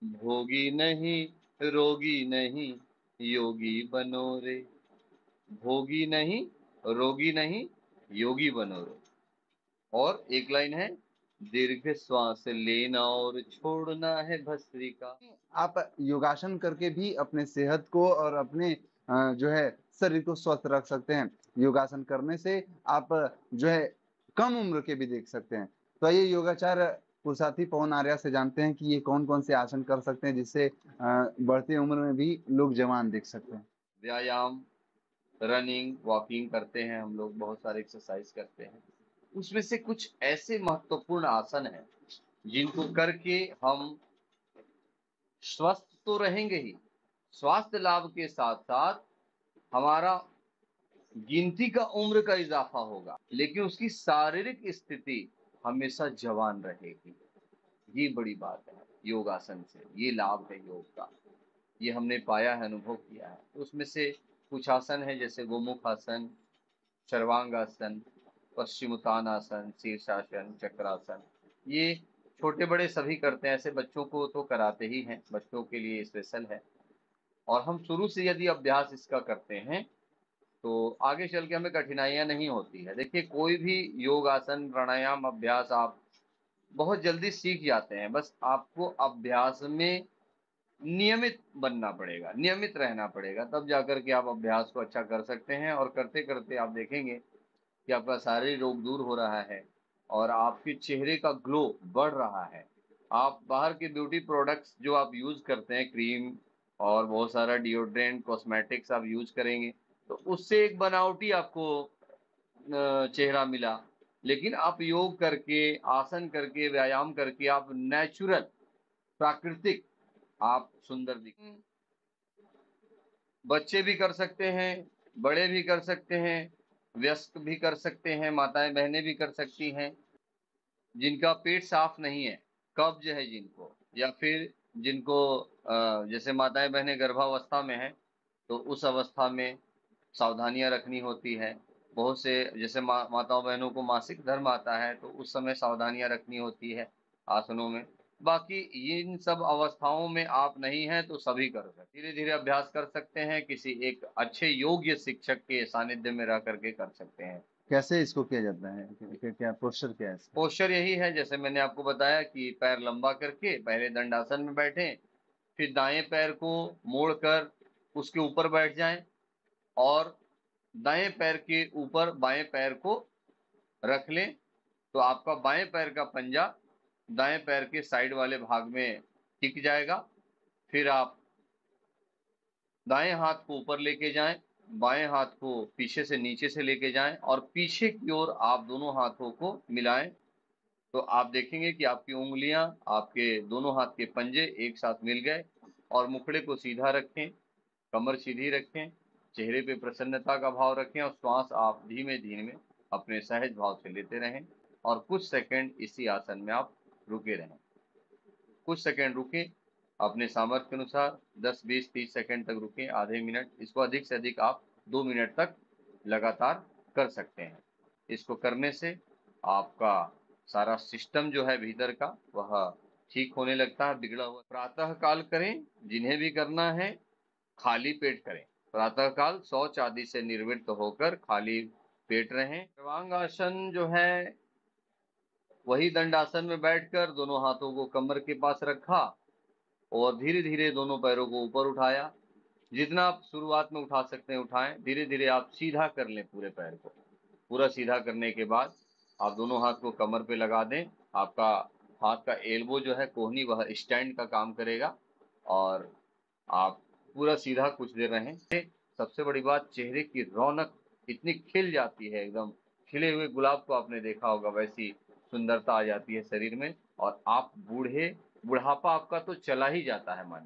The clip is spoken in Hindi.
भोगी नहीं, रोगी नहीं, योगी बनो रे। भोगी नहीं, रोगी नहीं, योगी बनो रे। और एक लाइन है, दीर्घ श्वास लेना और छोड़ना है भस्त्रिका। आप योगासन करके भी अपने सेहत को और अपने जो है शरीर को स्वस्थ रख सकते हैं। योगासन करने से आप जो है कम उम्र के भी देख सकते हैं। तो ये योगाचार पुरुषार्थी पवन आर्या से जानते हैं कि ये कौन कौन से आसन कर सकते हैं जिससे बढ़ती उम्र में भी लोग जवान दिख सकते हैं। व्यायाम, रनिंग, वॉकिंग करते हैं हम लोग, बहुत सारे एक्सरसाइज करते हैं। उसमें से कुछ ऐसे महत्वपूर्ण आसन हैं जिनको करके हम स्वस्थ तो रहेंगे ही, स्वास्थ्य लाभ के साथ साथ हमारा गिनती का उम्र का इजाफा होगा, लेकिन उसकी शारीरिक स्थिति हमेशा जवान रहेगी। ये बड़ी बात है योगासन से, ये लाभ है योग का। ये हमने पाया है, अनुभव किया है। तो उसमें से कुछ आसन है जैसे गोमुख आसन, सर्वांगासन, पश्चिमोत्तानासन, शीर्षासन, चक्रासन। ये छोटे बड़े सभी करते हैं, ऐसे बच्चों को तो कराते ही हैं, बच्चों के लिए स्पेशल है। और हम शुरू से यदि अभ्यास इसका करते हैं तो आगे चल के हमें कठिनाइयां नहीं होती है। देखिए, कोई भी योग आसन, प्राणायाम, अभ्यास आप बहुत जल्दी सीख जाते हैं। बस आपको अभ्यास में नियमित बनना पड़ेगा, नियमित रहना पड़ेगा, तब जाकर के आप अभ्यास को अच्छा कर सकते हैं। और करते करते आप देखेंगे कि आपका शारीरिक रोग दूर हो रहा है और आपके चेहरे का ग्लो बढ़ रहा है। आप बाहर के ब्यूटी प्रोडक्ट्स जो आप यूज करते हैं, क्रीम और बहुत सारा डिओड्रेंट, कॉस्मेटिक्स आप यूज करेंगे तो उससे एक बनावटी आपको चेहरा मिला। लेकिन आप योग करके, आसन करके, व्यायाम करके आप नेचुरल, प्राकृतिक आप सुंदर दिखें। बच्चे भी कर सकते हैं, बड़े भी कर सकते हैं, वयस्क भी कर सकते हैं, माताएं बहनें भी कर सकती हैं। जिनका पेट साफ नहीं है, कब्ज है जिनको, या फिर जिनको जैसे माताएं बहनें गर्भावस्था में हैं तो उस अवस्था में सावधानियां रखनी होती है। बहुत से जैसे माताओं बहनों को मासिक धर्म आता है तो उस समय सावधानियां रखनी होती है आसनों में। बाकी इन सब अवस्थाओं में आप नहीं हैं तो सभी कर सकते, धीरे धीरे अभ्यास कर सकते हैं, किसी एक अच्छे योग्य शिक्षक के सानिध्य में रह करके कर सकते हैं। कैसे इसको किया जाता है, क्या पोस्चर क्या है इसका? पोस्चर यही है जैसे मैंने आपको बताया कि पैर लंबा करके पहले दंडासन में बैठें, फिर दाएं पैर को मोड़कर उसके ऊपर बैठ जाएं और दाएं पैर के ऊपर बाएं पैर को रख लें। तो आपका बाएं पैर का पंजा दाएं पैर के साइड वाले भाग में टिक जाएगा। फिर आप दाएं हाथ को ऊपर लेके जाएं, बाएं हाथ को पीछे से नीचे से लेके जाएं और पीछे की ओर आप दोनों हाथों को मिलाएं। तो आप देखेंगे कि आपकी उंगलियां, आपके दोनों हाथ के पंजे एक साथ मिल गए। और मुखड़े को सीधा रखें, कमर सीधी रखें, चेहरे पे प्रसन्नता का भाव रखें और श्वास आप धीमे धीमे अपने सहज भाव से लेते रहें। और कुछ सेकंड इसी आसन में आप रुके रहें। कुछ सेकंड रुकें, अपने सामर्थ्य के अनुसार 10, 20, 30 सेकंड तक रुकें, आधे मिनट। इसको अधिक से अधिक आप 2 मिनट तक लगातार कर सकते हैं। इसको करने से आपका सारा सिस्टम जो है भीतर का वह ठीक होने लगता है, बिगड़ा हुआ। प्रातः काल करें, जिन्हें भी करना है खाली पेट करें। प्रातः काल शौच आदि से निवृत्त होकर खाली पेट रहें। सर्वांगासन जो है वही दंडासन में बैठकर दोनों हाथों को कमर के पास रखा और धीरे धीरे दोनों पैरों को ऊपर उठाया। जितना आप शुरुआत में उठा सकते हैं उठाएं, धीरे धीरे आप सीधा कर लें पूरे पैर को। पूरा सीधा करने के बाद आप दोनों हाथ को कमर पे लगा दें। आपका हाथ का एल्बो जो है, कोहनी, वह स्टैंड का काम करेगा और आप पूरा सीधा कुछ देर रहें। सबसे बड़ी बात, चेहरे की रौनक इतनी खिल जाती है, एकदम खिले हुए गुलाब को आपने देखा होगा वैसी सुंदरता आ जाती है शरीर में। और आप बुढ़ापा आपका तो चला ही जाता है मानिए।